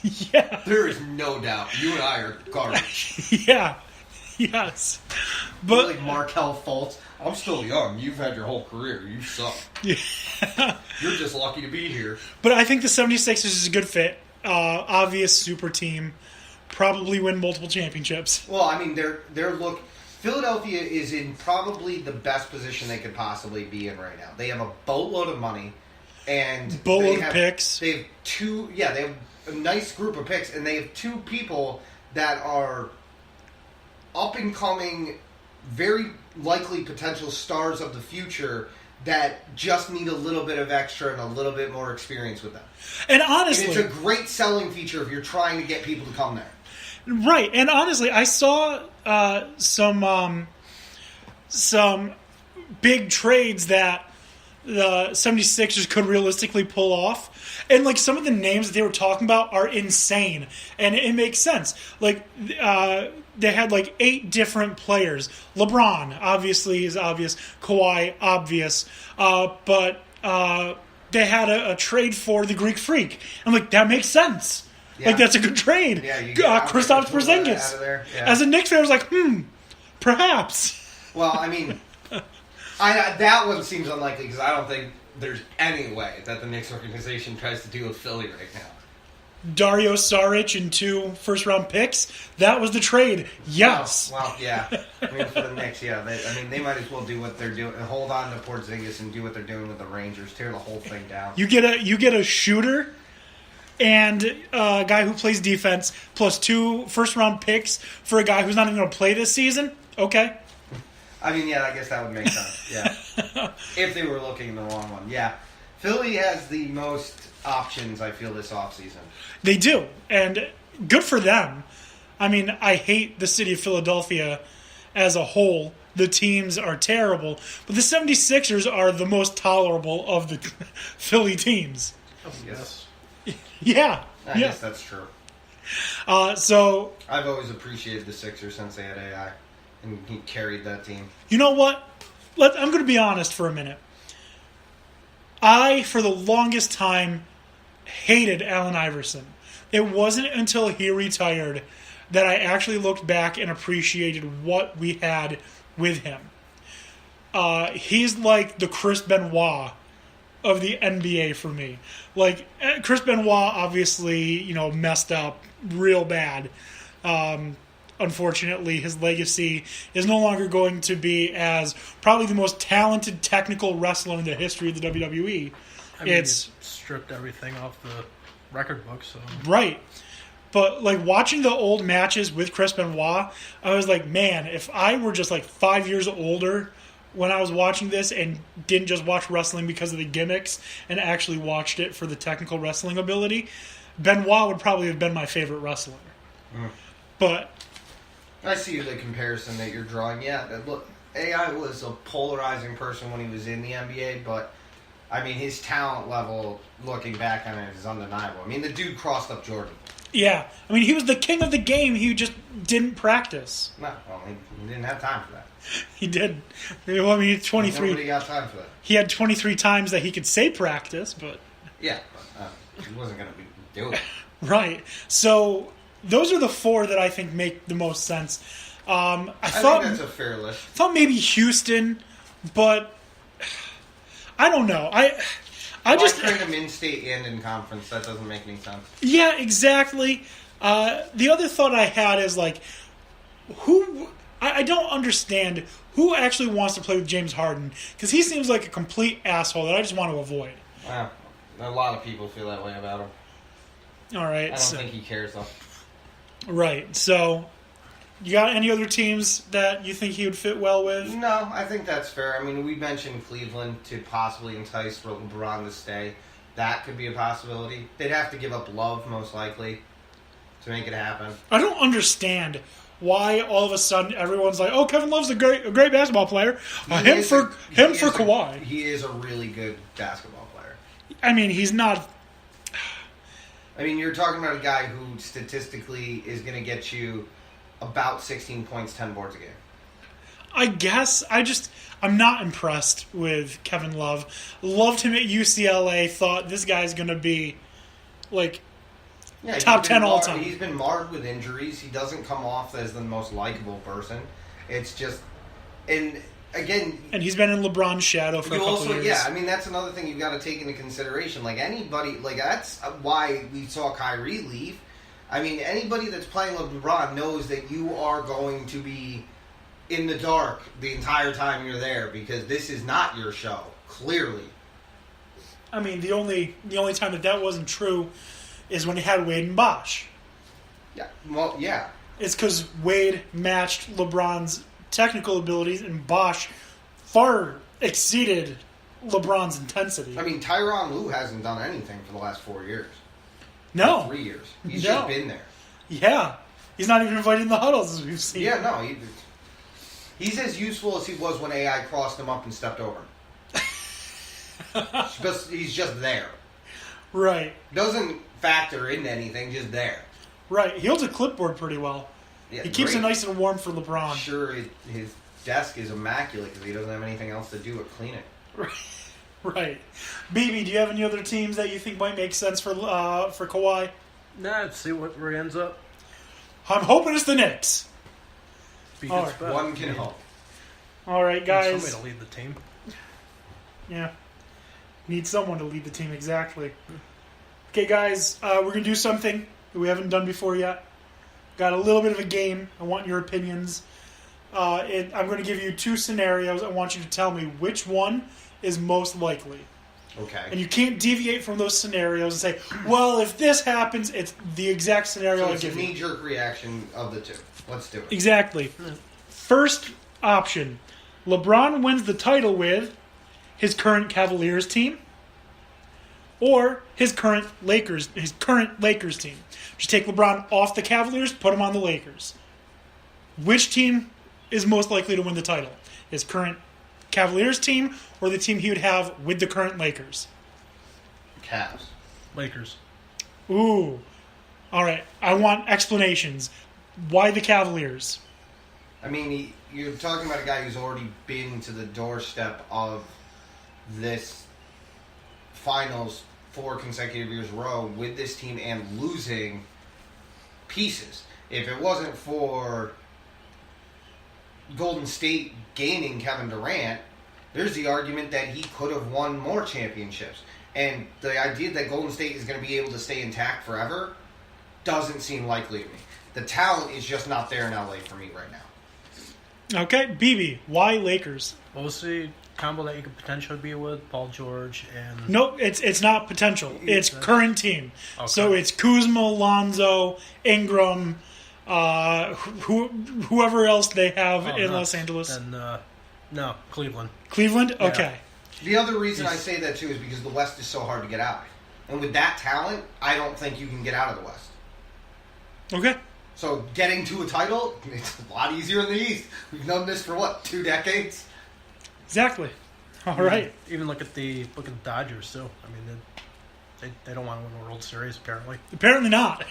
Yeah. There is no doubt. You and I are garbage. Yeah. Yes. You're But like Markelle Fultz. I'm still young. You've had your whole career. You suck. yeah. You're just lucky to be here. But I think the 76ers is a good fit. Obvious super team. Probably win multiple championships. Well, I mean, Philadelphia is in probably the best position they could possibly be in right now. They have a boatload of money and Boatload of picks. They have a nice group of picks, and they have two people that are up and coming, very likely potential stars of the future that just need a little bit of extra and a little bit more experience with them. And honestly, and it's a great selling feature if you're trying to get people to come there. Right, and honestly, I saw some big trades that the 76ers could realistically pull off. And, like, some of the names that they were talking about are insane. And it makes sense. Like, they had, like, 8 different players. LeBron, obviously, is obvious. Kawhi, obvious. But they had a trade for the Greek Freak. I'm like, that makes sense. Yeah. Like, that's a good trade. Yeah, you Kristaps Porzingis. Out of there. Yeah. As a Knicks fan, I was like, perhaps. Well, I mean, that one seems unlikely because I don't think there's any way that the Knicks organization tries to deal with Philly right now. Dario Saric and 2 first-round picks. That was the trade. Yes. Well, yeah. I mean, for the Knicks, yeah. They might as well do what they're doing and hold on to Porzingis and do what they're doing with the Rangers. Tear the whole thing down. You get a shooter and a guy who plays defense plus 2 first-round picks for a guy who's not even going to play this season. Okay. I mean, yeah, I guess that would make sense. Yeah. If they were looking in the wrong one. Yeah. Philly has the most options, I feel, this offseason. They do. And good for them. I mean, I hate the city of Philadelphia as a whole. The teams are terrible. But the 76ers are the most tolerable of the Philly teams. Yes. Yeah. I guess that's true. So I've always appreciated the Sixers since they had AI. And he carried that team. You know what? I'm going to be honest for a minute. I, for the longest time, hated Allen Iverson. It wasn't until he retired that I actually looked back and appreciated what we had with him. He's like the Chris Benoit of the NBA for me. Like, Chris Benoit obviously, messed up real bad. Unfortunately, his legacy is no longer going to be as probably the most talented technical wrestler in the history of the WWE. I mean, it's stripped everything off the record book, so right. But like watching the old matches with Chris Benoit, I was like, man, if I were just like 5 years older when I was watching this and didn't just watch wrestling because of the gimmicks and actually watched it for the technical wrestling ability, Benoit would probably have been my favorite wrestler. But I see the comparison that you're drawing. Yeah, look, AI was a polarizing person when he was in the NBA, but I mean, his talent level, looking back on it, is undeniable. I mean, the dude crossed up Jordan. Yeah, I mean, he was the king of the game. He just didn't practice. No, well, he didn't have time for that. He did. Well, I mean, 23. Nobody got time for that. He had 23 times that he could say practice, but yeah, but, he wasn't going to be doing it. Right. So those are the 4 that I think make the most sense. I think that's a fair list. Thought maybe Houston, but I don't know. I just trade them in state and in conference. That doesn't make any sense. Yeah, exactly. The other thought I had is like, who? I don't understand who actually wants to play with James Harden because he seems like a complete asshole that I just want to avoid. Wow, a lot of people feel that way about him. All right, I don't think he cares though. Right. So, you got any other teams that you think he would fit well with? No, I think that's fair. I mean, we mentioned Cleveland to possibly entice LeBron to stay. That could be a possibility. They'd have to give up Love, most likely, to make it happen. I don't understand why all of a sudden everyone's like, "Oh, Kevin Love's a great basketball player." Him for Kawhi. He is a really good basketball player. I mean, he's not. I mean, you're talking about a guy who statistically is going to get you about 16 points, 10 boards a game. I guess I'm not impressed with Kevin Love. Loved him at UCLA. Thought this guy's going to be like Yeah, top 10 all time. He's been marred with injuries. He doesn't come off as the most likable person. It's just, and again, and he's been in LeBron's shadow for a couple years. Yeah, I mean that's another thing you've got to take into consideration. Like anybody, like that's why we saw Kyrie leave. I mean, anybody that's playing with LeBron knows that you are going to be in the dark the entire time you're there because this is not your show. Clearly. I mean, the only time that wasn't true is when he had Wade and Bosh. Yeah. Well, yeah. It's because Wade matched LeBron's technical abilities and Bosh far exceeded LeBron's intensity. I mean, Tyronn Lue hasn't done anything for the last 4 years. No. 3 years. He's just been there. Yeah. He's not even invited in the huddles, as we've seen. Yeah, no. He's as useful as he was when AI crossed him up and stepped over him. He's just there. Right. Doesn't factor into anything, just there. Right. He holds a clipboard pretty well. Yeah, he keeps it nice and warm for LeBron. Sure, his desk is immaculate because he doesn't have anything else to do but clean it. Right. BB, do you have any other teams that you think might make sense for Kawhi? Nah, let's see where he ends up. I'm hoping it's the Knicks. Right. One can hope. All right, guys. Somebody to lead the team. Yeah. Need someone to lead the team, exactly. Okay, guys, we're going to do something that we haven't done before yet. Got a little bit of a game. I want your opinions. I'm going to give you 2 scenarios. I want you to tell me which one is most likely. Okay. And you can't deviate from those scenarios and say, well, if this happens, it's the exact scenario I give you. It's a knee-jerk reaction of the 2. Let's do it. Exactly. First option. LeBron wins the title with his current Cavaliers team or his current Lakers team. Just take LeBron off the Cavaliers, put him on the Lakers. Which team is most likely to win the title? His current Cavaliers team or the team he would have with the current Lakers? Cavs. Lakers. Ooh. All right. I want explanations. Why the Cavaliers? I mean, you're talking about a guy who's already been to the doorstep of this finals 4 consecutive years row with this team and losing pieces. If it wasn't for Golden State gaining Kevin Durant, there's the argument that he could have won more championships. And the idea that Golden State is going to be able to stay intact forever doesn't seem likely to me. The talent is just not there in LA for me right now. Okay, BB, why Lakers? What was the combo that you could potentially be with? Paul George and... Nope, it's not potential. It's current team. Okay. So it's Kuzma, Lonzo, Ingram, whoever else they have in Los Angeles. And, no, Cleveland. Cleveland? Yeah. Okay. The other reason I say that, too, is because the West is so hard to get out of. And with that talent, I don't think you can get out of the West. Okay. So getting to a title, it's a lot easier in the East. We've known this for, 2 decades? Exactly. All right. Even look at the Dodgers, too. I mean, they don't want to win a World Series, apparently. Apparently not.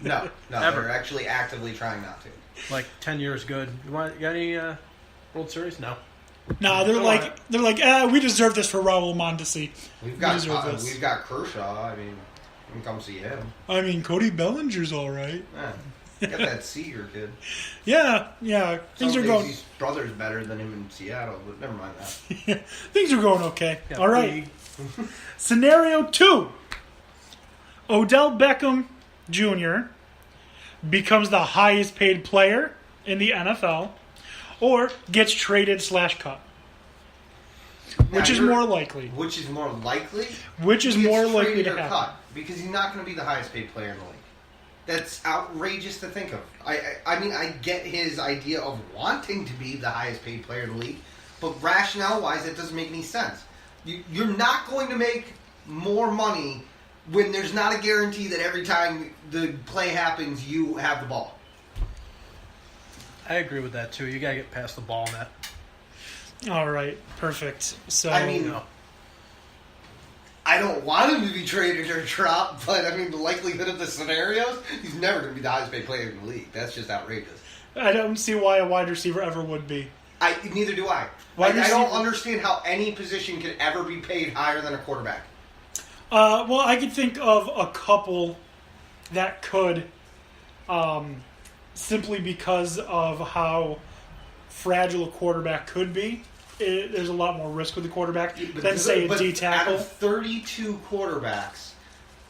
No, they're actually actively trying not to. Like 10 years good. You got any World Series? No. No, they're like, we deserve this for Raul Mondesi. We've got Kershaw. I mean, you can come see him. I mean, Cody Bellinger's all right. Yeah. Get that Seager kid. Yeah. Things are going. His brother's better than him in Seattle, but never mind that. Things are going okay. Yeah, all right. Scenario 2. Odell Beckham Jr. becomes the highest paid player in the NFL or gets traded / cut. Which is more likely? Which is more likely? Which is more likely to happen? Cut, because he's not going to be the highest paid player in the league. That's outrageous to think of. I mean, I get his idea of wanting to be the highest paid player in the league, but rationale-wise, it doesn't make any sense. You're not going to make more money when there's not a guarantee that every time the play happens, you have the ball. I agree with that, too. You got to get past the ball net. All right, perfect. So I mean, I don't want him to be traded or dropped, but I mean, the likelihood of the scenarios, he's never going to be the highest paid player in the league. That's just outrageous. I don't see why a wide receiver ever would be. Neither do I. I don't understand how any position can ever be paid higher than a quarterback. Well, I could think of a couple that could, simply because of how fragile a quarterback could be. There's a lot more risk with the quarterback than, say, a D tackle. Out of 32 quarterbacks,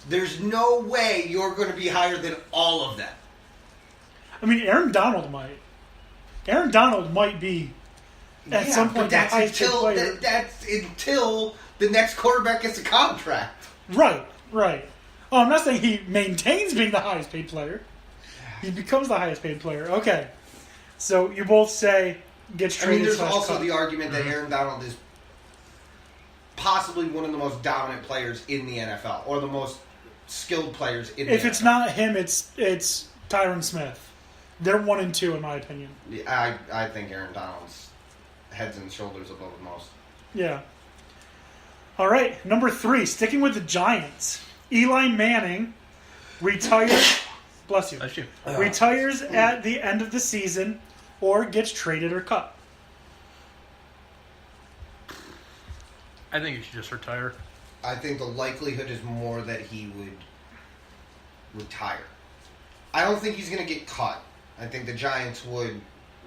there's no way you're going to be higher than all of them. I mean, Aaron Donald might. Aaron Donald might be at some point the highest paid player. That's until the next quarterback gets a contract. Right. Oh, I'm not saying he maintains being the highest paid player. He becomes the highest paid player. Okay. So you both say gets traded. There's also cut. the argument that Aaron Donald is possibly one of the most dominant players in the NFL, or the most skilled players in the NFL. If it's not him, it's Tyron Smith. They're 1 and 2 in my opinion. Yeah, I think Aaron Donald's heads and shoulders above most. Yeah. All right, number 3, sticking with the Giants. Eli Manning retires. Bless you. Bless you. Retires at the end of the season, or gets traded or cut. I think he should just retire. I think the likelihood is more that he would retire. I don't think he's going to get cut. I think the Giants would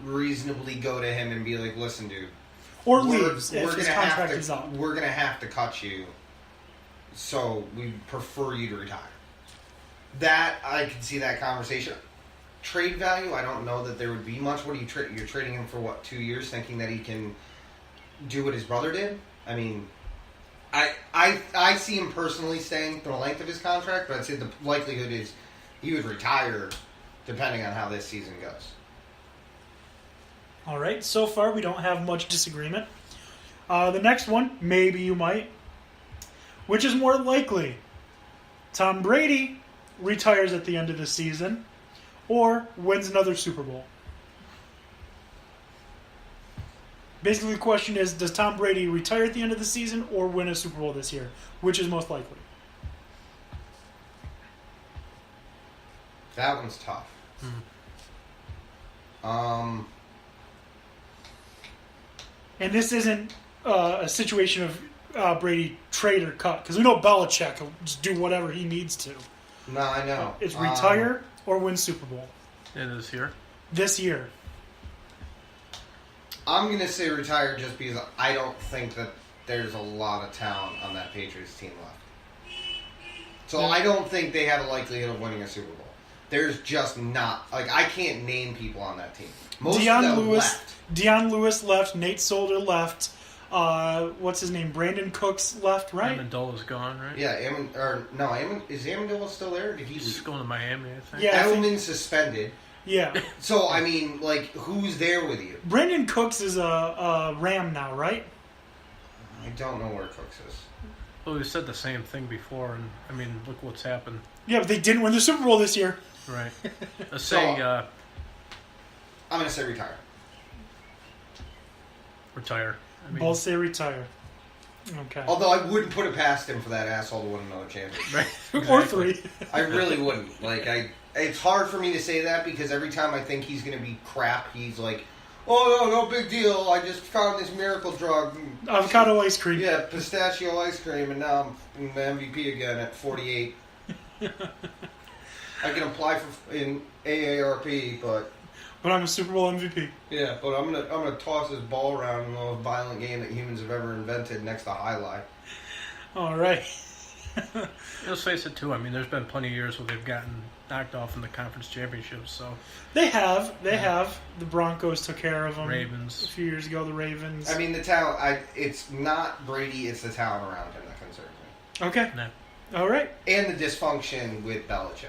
reasonably go to him and be like, listen, dude. Or leaves if his contract is up. We're going to have to cut you, so we prefer you to retire. That, I can see that conversation. Trade value, I don't know that there would be much. What are you you're trading him for, 2 years, thinking that he can do what his brother did? I mean, I see him personally staying for the length of his contract, but I'd say the likelihood is he would retire depending on how this season goes. All right, so far we don't have much disagreement. The next one, maybe you might. Which is more likely? Tom Brady retires at the end of the season or wins another Super Bowl? Basically, the question is, does Tom Brady retire at the end of the season or win a Super Bowl this year? Which is most likely? That one's tough. And this isn't a situation of Brady trade or cut, because we know Belichick will just do whatever he needs to. No, I know. It's retire or win Super Bowl. And this year? This year. I'm going to say retire just because I don't think that there's a lot of talent on that Patriots team left. So I don't think they have a likelihood of winning a Super Bowl. There's just not... I can't name people on that team. Most of them left. Deion Lewis left. Nate Solder left. What's his name? Brandon Cooks left, right? Amendola's gone, right? Yeah, is Amendola still there? Did he leave? He's going to Miami, I think. Yeah, Edelman's suspended. Yeah. So, I mean, who's there with you? Brandon Cooks is a Ram now, right? I don't know where Cooks is. Well, we said the same thing before, and, I mean, look what's happened. Yeah, but they didn't win the Super Bowl this year. Right. Let's say... I'm going to say retire. Retire. Both say retire. Okay. Although I wouldn't put it past him for that asshole to win another championship. Right. Exactly. Or 3. I really wouldn't. It's hard for me to say that because every time I think he's going to be crap, he's like, oh, no big deal. I just found this miracle drug. Avocado ice cream. Yeah, pistachio ice cream, and now I'm the MVP again at 48. I can apply in AARP, but I'm a Super Bowl MVP. Yeah, but I'm gonna toss this ball around in the most violent game that humans have ever invented next to Highlight. All right. Let's face it, too. I mean, there's been plenty of years where they've gotten knocked off in the conference championships, so... They have. The Broncos took care of them. Ravens. A few years ago, the Ravens. I mean, the talent... it's not Brady, it's the talent around him that concerns me. Okay. No. All right. And the dysfunction with Belichick.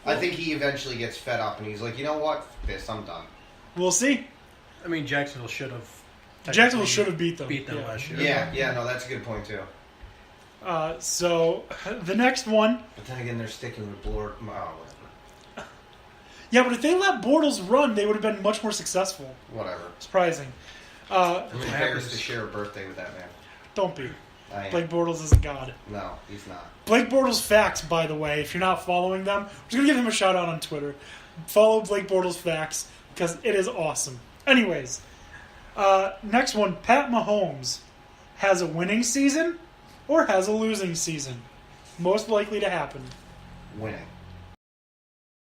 I think he eventually gets fed up and he's like, you know what? F this, I'm done. We'll see. I mean, Jacksonville should have beat them. Beat them last year. Yeah, no, that's a good point, too. So, the next one... But then again, they're sticking with Blord. Oh, whatever. Yeah, but if they let Bortles run, they would have been much more successful. Whatever. Surprising. I'm embarrassed to share a birthday with that man. Don't be. I am. Blake Bortles is a god. No, he's not. Blake Bortles Facts, by the way, if you're not following them, I'm just going to give him a shout out on Twitter. Follow Blake Bortles Facts, because it is awesome. Anyways, next one, Pat Mahomes has a winning season or has a losing season. Most likely to happen. Winning.